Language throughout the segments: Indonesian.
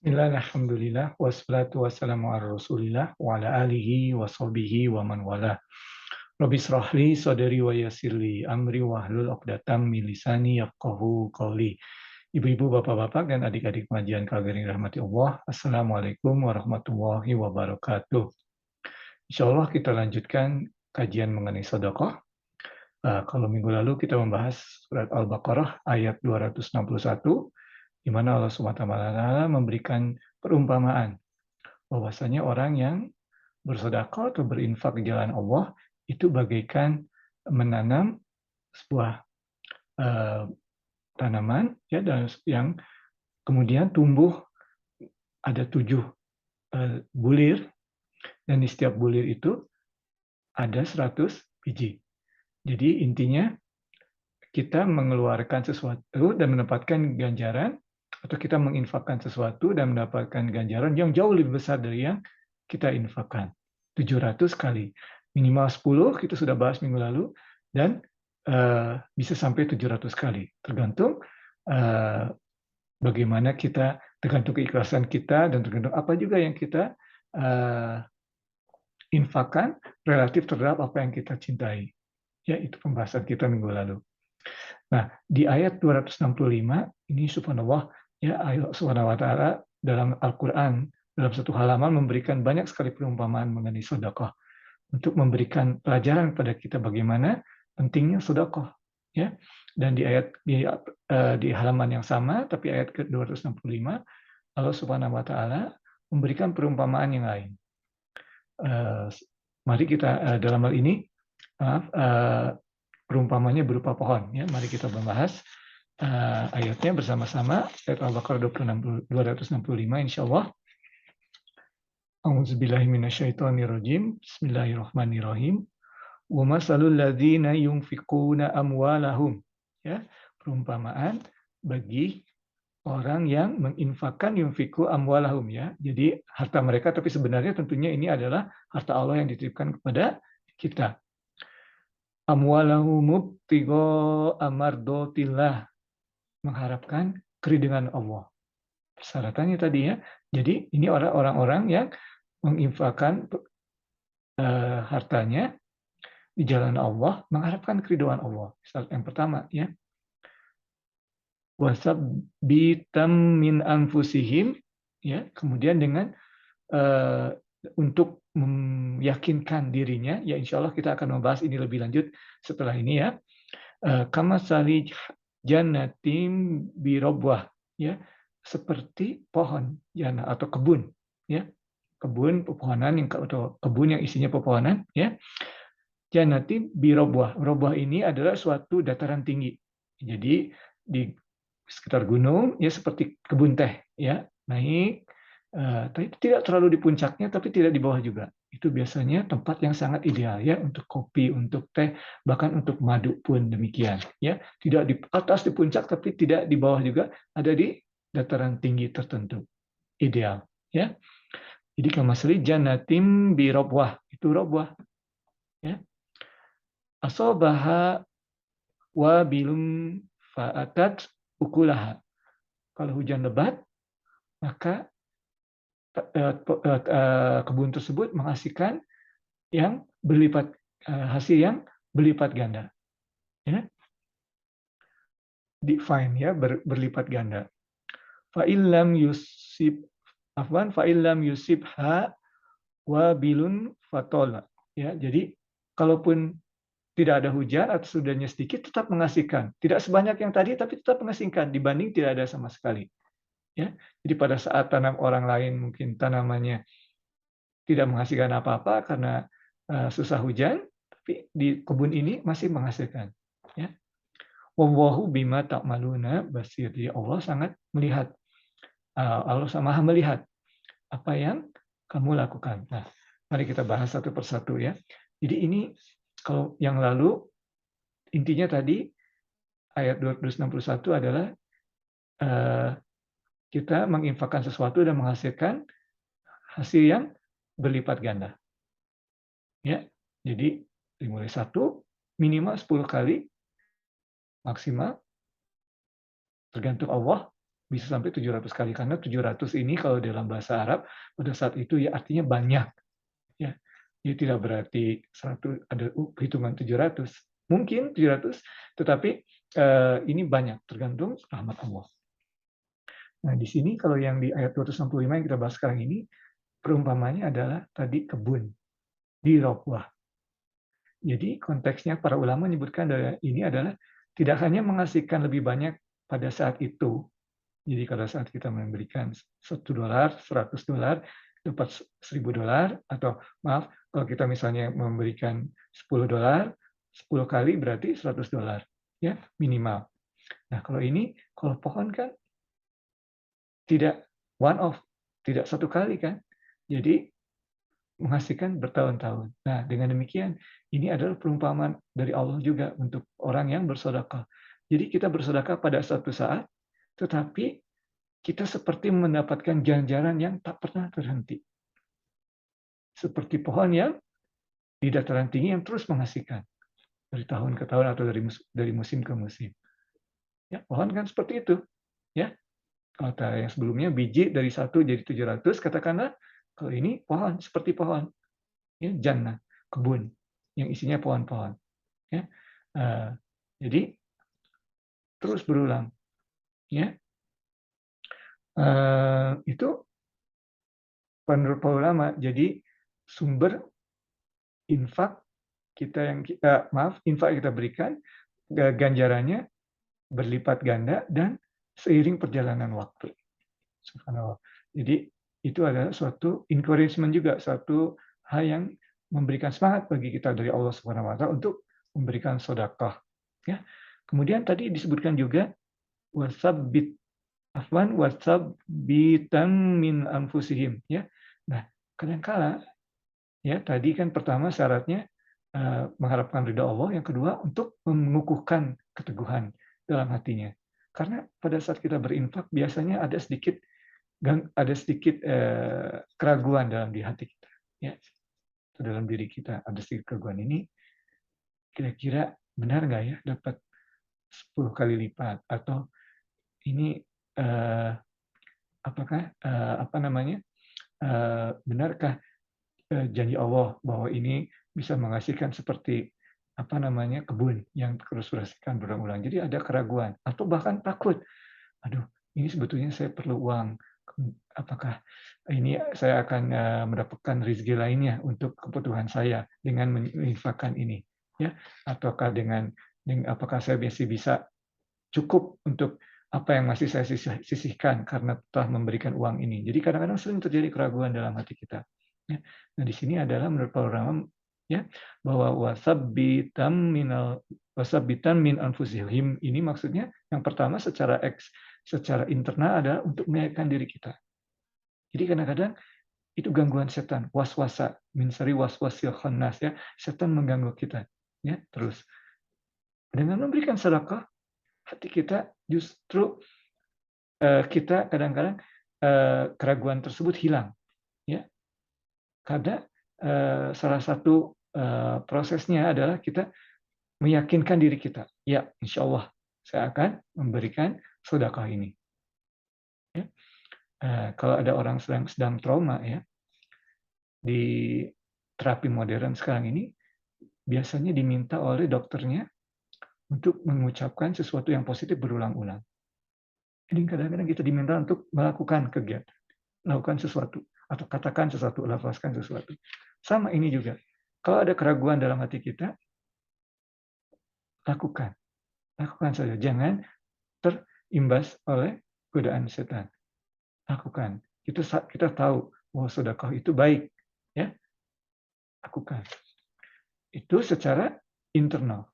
Bismillah, alhamdulillah, wassalatu wassalamu ala rasulillah, wa ala alihi wa sahbihi wa man wala. Rabbi srahli sadri wa yassirli amri wahlul 'uqdatam min lisani yafqahu qawli. Ibu-ibu, bapak-bapak, dan adik-adik pengajian kalian rahmati Allah, Assalamualaikum warahmatullahi wabarakatuh. Insyaallah kita lanjutkan kajian mengenai sedekah. Kalau minggu lalu kita membahas surat Al-Baqarah ayat 261, di mana Allah Subhanahu wa taala memberikan perumpamaan bahwasanya orang yang bersedekah atau berinfak di jalan Allah itu bagaikan menanam sebuah eh, tanaman ya, dan yang kemudian tumbuh ada 7 bulir, dan di setiap bulir itu ada 100 biji. Jadi intinya kita mengeluarkan sesuatu dan mendapatkan ganjaran, atau kita menginfakkan sesuatu dan mendapatkan ganjaran yang jauh lebih besar dari yang kita infakkan. 700 kali. Minimal 10, kita sudah bahas minggu lalu, dan bisa sampai 700 kali. Tergantung bagaimana kita, tergantung keikhlasan kita, dan tergantung apa juga yang kita infakkan relatif terhadap apa yang kita cintai. Ya, itu pembahasan kita minggu lalu. Nah, di ayat 265 ini subhanallah, ya, Allah Subhanahu wa taala dalam Al-Qur'an dalam satu halaman memberikan banyak sekali perumpamaan mengenai sedekah untuk memberikan pelajaran kepada kita bagaimana pentingnya sedekah, ya. Dan di halaman yang sama tapi ayat ke-265, Allah Subhanahu wa taala memberikan perumpamaan yang lain. Mari kita dalam hal ini, perumpamannya berupa pohon, ya. Mari kita membahas ayatnya bersama-sama, ayat Al-Baqarah 265 insyaallah. A'udzubillahi minasyaitonirrajim. Bismillahirrahmanirrahim. Wa masalul ladzina yunfiquna amwalahum. Ya, perumpamaan bagi orang yang menginfakkan yunfiku amwalahum, ya. Jadi harta mereka, tapi sebenarnya tentunya ini adalah harta Allah yang dititipkan kepada kita. Amwalahum ibtigha amardotillah, mengharapkan keridhaan Allah. Persyaratannya tadi, ya. Jadi ini orang-orang yang menginfakkan hartanya di jalan Allah, mengharapkan keridhaan Allah. Syarat yang pertama, ya. Wasabbitam min anfusihim, ya. Kemudian dengan untuk meyakinkan dirinya, ya, insya Allah kita akan membahas ini lebih lanjut setelah ini, ya. Kamasali jannatin birobwah, ya, seperti pohon jannah atau kebun, ya, kebun pepohonan atau kebun yang isinya pepohonan, ya. Jannati birobwah, robwah ini adalah suatu dataran tinggi, jadi di sekitar gunung, ya, seperti kebun teh, ya, naik, tapi tidak terlalu di puncaknya tapi tidak di bawah juga. Itu biasanya tempat yang sangat ideal, ya, untuk kopi, untuk teh, bahkan untuk madu pun demikian, ya. Tidak di atas di puncak tapi tidak di bawah juga, ada di dataran tinggi tertentu. Ideal, ya. Jadi kamasli jannatin bi robwah, itu robwah, ya. Asobaha wa bilum fa'atat ukulaha. Kalau hujan lebat, maka kebun tersebut menghasilkan yang berlipat, hasil yang berlipat ganda, ya. Define, ya, berlipat ganda. Fa'illam yusib fa'illam yusibha wabilun fatola, ya. Jadi kalaupun tidak ada hujan atau sudahnya sedikit, tetap menghasilkan. Tidak sebanyak yang tadi, tapi tetap menghasilkan dibanding tidak ada sama sekali, ya. Jadi pada saat tanam orang lain mungkin tanamannya tidak menghasilkan apa-apa karena susah hujan, tapi di kebun ini masih menghasilkan, ya. Wallahu bima ta'maluna basir. Jadi Allah sangat melihat, Allah Maha melihat apa yang kamu lakukan. Nah, mari kita bahas satu persatu, ya. Jadi ini kalau yang lalu intinya tadi ayat 261 adalah kita menginfakkan sesuatu dan menghasilkan hasil yang berlipat ganda, ya. Jadi dimulai 1, minimal 10 kali, maksimal tergantung Allah bisa sampai 700 kali, karena 700 ini kalau dalam bahasa Arab pada saat itu ya artinya banyak, ya. Jadi tidak berarti ada hitungan 700. Mungkin 700, tetapi, ini banyak, tergantung rahmat Allah. Nah, di sini kalau yang di ayat 265 yang kita bahas sekarang ini, perumpamannya adalah tadi kebun di Rabwah. Jadi konteksnya para ulama menyebutkan ini adalah tidak hanya menghasilkan lebih banyak pada saat itu. Jadi pada saat kita memberikan $1, $100, dapat $1.000, atau maaf, kalau kita misalnya memberikan $10, 10 kali berarti $100, ya minimal. Nah, kalau pohon kan tidak one off, tidak satu kali kan. Jadi menghasilkan bertahun-tahun. Nah, dengan demikian, ini adalah perumpamaan dari Allah juga untuk orang yang bersedekah. Jadi kita bersedekah pada suatu saat, tetapi kita seperti mendapatkan ganjaran yang tak pernah terhenti. Seperti pohon yang di dataran tinggi yang terus menghasilkan dari tahun ke tahun atau dari musim ke musim. Ya, pohon kan seperti itu. Ya, kalau yang sebelumnya biji dari 1 jadi 700, katakanlah, kalau ini pohon seperti pohon. Ya, jannah, kebun yang isinya pohon-pohon. Ya, jadi terus berulang. Ya, itu menurut para ulama. Jadi sumber infak infak yang kita berikan, ganjarannya berlipat ganda dan seiring perjalanan waktu. Subhanallah. Jadi itu adalah suatu encouragement juga, suatu hal yang memberikan semangat bagi kita dari Allah Subhanahu wa taala untuk memberikan sedekah. Ya. Kemudian tadi disebutkan juga wasabbit wasabbitan min anfusihim, ya. Nah, kadangkala ya tadi kan pertama syaratnya mengharapkan ridha Allah, yang kedua untuk mengukuhkan keteguhan dalam hatinya. Karena pada saat kita berinfak biasanya ada sedikit keraguan dalam di hati kita, ya. Dalam diri kita ada sedikit keraguan ini, kira-kira benar nggak ya dapat 10 kali lipat, atau ini apakah benarkah janji Allah bahwa ini bisa menghasilkan seperti kebun yang terus bersihkan berulang-ulang. Jadi ada keraguan atau bahkan takut. Aduh, ini sebetulnya saya perlu uang. Apakah ini saya akan mendapatkan rezeki lainnya untuk kebutuhan saya dengan menginfakkan ini, ya? Ataukah apakah saya masih bisa cukup untuk apa yang masih saya sisihkan karena telah memberikan uang ini. Jadi kadang-kadang sering terjadi keraguan dalam hati kita. Ya. Nah, di sini adalah menurut para ulama, ya, bahwa wasabbitan min anfusihim ini maksudnya yang pertama secara internal adalah untuk menyehatkan diri kita. Jadi kadang-kadang itu gangguan setan, waswasa, min syarri waswasil khannas, ya. Setan mengganggu kita, ya. Terus dengan memberikan sedekah, hati kita justru kita kadang-kadang keraguan tersebut hilang, ya. Karena salah satu prosesnya adalah kita meyakinkan diri kita, ya insya Allah saya akan memberikan sedekah ini. Ya. Kalau ada orang sedang trauma, ya, di terapi modern sekarang ini biasanya diminta oleh dokternya untuk mengucapkan sesuatu yang positif berulang-ulang. Jadi kadang-kadang kita diminta untuk melakukan kegiatan, melakukan sesuatu, atau katakan sesuatu, lafazkan sesuatu. Sama ini juga. Kalau ada keraguan dalam hati kita, lakukan. Lakukan saja. Jangan terimbas oleh godaan setan. Lakukan. Kita tahu bahwa sedekah itu baik. Ya, lakukan. Itu secara internal.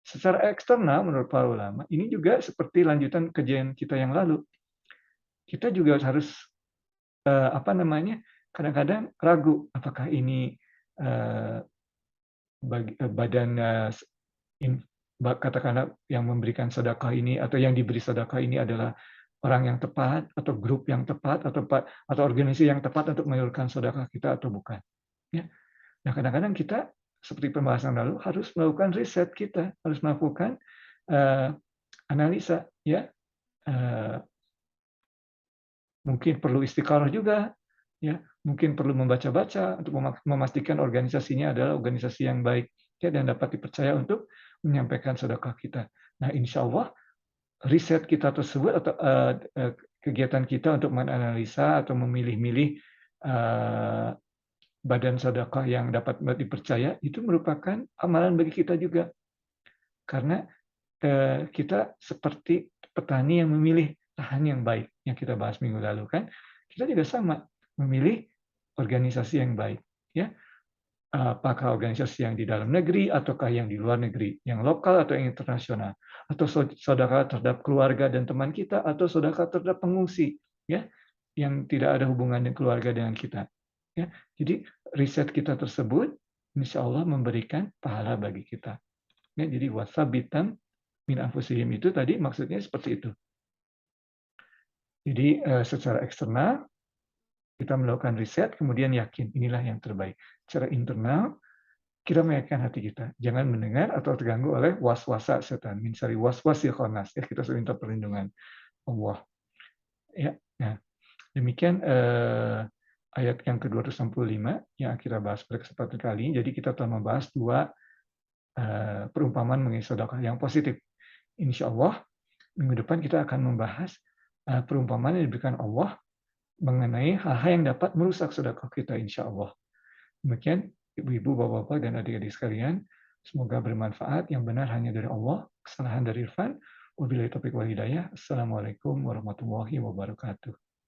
Secara eksternal, menurut para ulama, ini juga seperti lanjutan kajian kita yang lalu. Kita juga harus kadang-kadang ragu apakah ini badan katakanlah yang memberikan sedekah ini atau yang diberi sedekah ini adalah orang yang tepat atau grup yang tepat atau organisasi yang tepat untuk menyalurkan sedekah kita atau bukan. Ya. Nah, kadang-kadang kita seperti pembahasan lalu harus melakukan riset, kita harus melakukan analisa, ya. mungkin perlu istiqarah juga, ya, mungkin perlu membaca-baca untuk memastikan organisasinya adalah organisasi yang baik, ya, dan dapat dipercaya untuk menyampaikan sedekah kita. Nah, insya Allah riset kita tersebut atau kegiatan kita untuk menganalisa atau memilih-milih badan sedekah yang dapat dipercaya itu merupakan amalan bagi kita juga, karena kita seperti petani yang memilih lahan yang baik, yang kita bahas minggu lalu kan. Kita juga sama, memilih organisasi yang baik, ya. Apakah organisasi yang di dalam negeri ataukah yang di luar negeri, yang lokal atau yang internasional, atau sedekah terhadap keluarga dan teman kita, atau sedekah terhadap pengungsi, ya, yang tidak ada hubungan dengan keluarga dengan kita, ya. Jadi riset kita tersebut insya Allah memberikan pahala bagi kita. Ya, jadi wasabitan min anfusihim itu tadi maksudnya seperti itu. Jadi, secara eksternal kita melakukan riset, kemudian yakin inilah yang terbaik. Secara internal kita meyakinkan hati kita, jangan mendengar atau terganggu oleh waswasa setan, min syarri waswasil khannas. Ya, kita selalu minta perlindungan Allah. Ya, nah demikian ayat yang ke-265 yang kita bahas pada kesempatan kali ini. Jadi kita telah membahas dua perumpamaan mengenai sedekah yang positif. Insya Allah minggu depan kita akan membahas perumpamaan yang diberikan Allah mengenai hal-hal yang dapat merusak sedekah kita, insya Allah. Demikian, ibu-ibu, bapak-bapak, dan adik-adik sekalian, semoga bermanfaat. Yang benar hanya dari Allah, kesalahan dari Irfan. Wabillahi taufiq wal hidayah. Assalamualaikum warahmatullahi wabarakatuh.